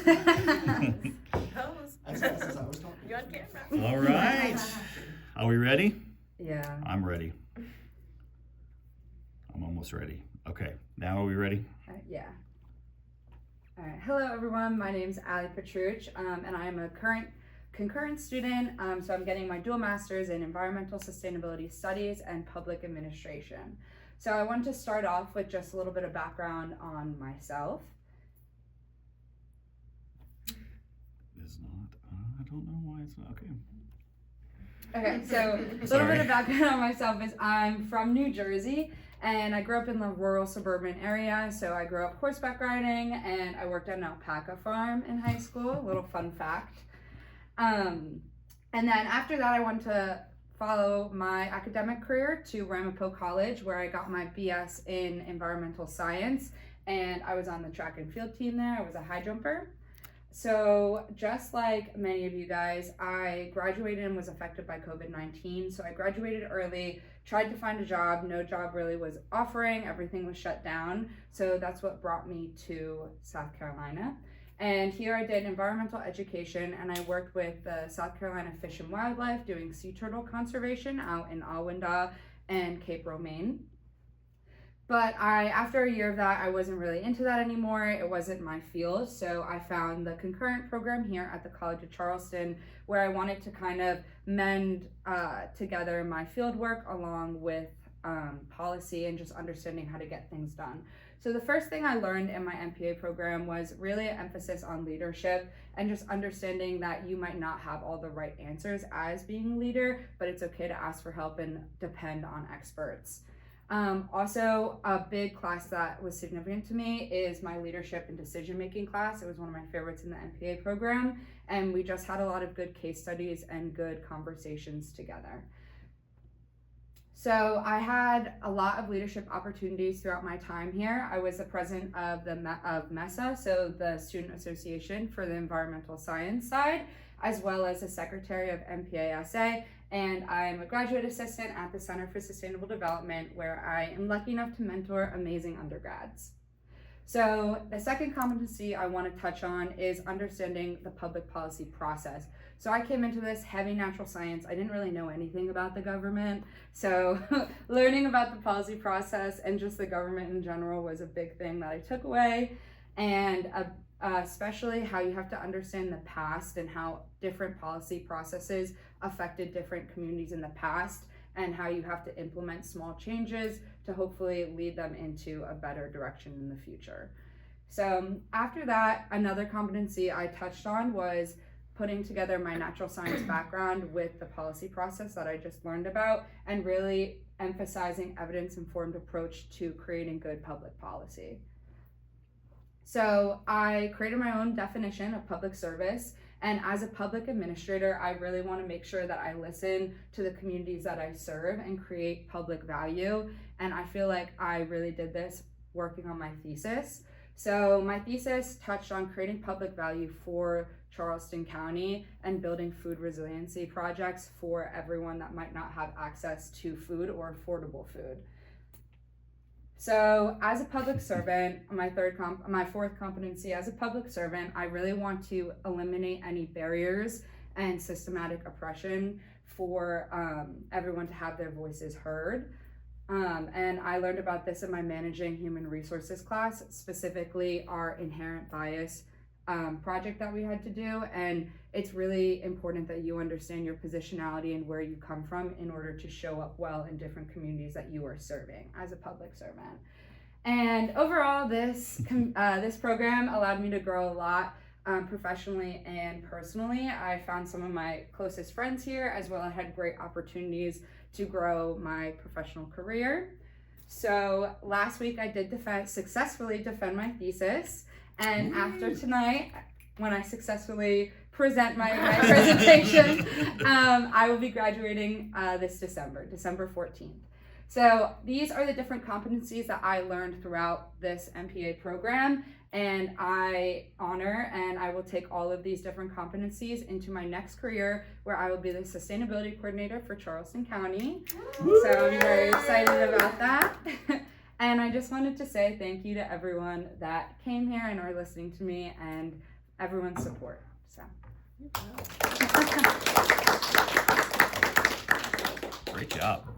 As fast as I was talking. You're on camera. All right. Are we ready? Yeah. I'm ready. I'm almost ready. Okay. Now are we ready? Yeah. All right. Hello, everyone. My name's Aly Petruch, and I am a concurrent student. So I'm getting my dual master's in environmental sustainability studies and public administration. So I wanted to start off with just a little bit of background on myself. It's not. I don't know why it's not. Okay. Okay, so a little bit of background on myself is I'm from New Jersey, and I grew up in the rural suburban area. So I grew up horseback riding, and I worked at an alpaca farm in high school. A little fun fact. And then after that, I went to follow my academic career to Ramapo College, where I got my BS in environmental science, and I was on the track and field team there. I was a high jumper. So just like many of you guys, I graduated and was affected by COVID-19. So I graduated early, tried to find a job. No job really was offering. Everything was shut down. So that's what brought me to South Carolina. And here I did environmental education, and I worked with the South Carolina Fish and Wildlife doing sea turtle conservation out in Alwynda and Cape Romaine. But after a year of that, I wasn't really into that anymore. It wasn't my field. So I found the concurrent program here at the College of Charleston, where I wanted to kind of mend together my field work along with policy and just understanding how to get things done. So the first thing I learned in my MPA program was really an emphasis on leadership and just understanding that you might not have all the right answers as being a leader, but it's okay to ask for help and depend on experts. Also, a big class that was significant to me is my leadership and decision-making class. It was one of my favorites in the MPA program, and we just had a lot of good case studies and good conversations together. So I had a lot of leadership opportunities throughout my time here. I was the president of MESA, so the Student Association for the Environmental Science side, as well as the secretary of MPASA, and I'm a graduate assistant at the Center for Sustainable Development, where I am lucky enough to mentor amazing undergrads. So the second competency I want to touch on is understanding the public policy process. So I came into this heavy natural science. I didn't really know anything about the government. So learning about the policy process and just the government in general was a big thing that I took away. And especially how you have to understand the past and how different policy processes affected different communities in the past, and how you have to implement small changes to hopefully lead them into a better direction in the future. So after that, another competency I touched on was putting together my natural science background with the policy process that I just learned about, and really emphasizing evidence-informed approach to creating good public policy. So I created my own definition of public service, and as a public administrator, I really want to make sure that I listen to the communities that I serve and create public value. And I feel like I really did this working on my thesis. So my thesis touched on creating public value for Charleston County and building food resiliency projects for everyone that might not have access to food or affordable food. So as a public servant, my fourth competency as a public servant, I really want to eliminate any barriers and systematic oppression for everyone to have their voices heard. And I learned about this in my managing human resources class, specifically our inherent bias project that we had to do. And it's really important that you understand your positionality and where you come from in order to show up well in different communities that you are serving as a public servant. And overall, this program allowed me to grow a lot professionally and personally. I found some of my closest friends here, as well as had great opportunities to grow my professional career. So last week I did successfully defend my thesis. And after tonight, when I successfully present my presentation, I will be graduating this December 14th. So these are the different competencies that I learned throughout this MPA program, and I honor and I will take all of these different competencies into my next career, where I will be the sustainability coordinator for Charleston County. So I'm very excited about that. And I just wanted to say thank you to everyone that came here and are listening to me, and everyone's support. So. Great job.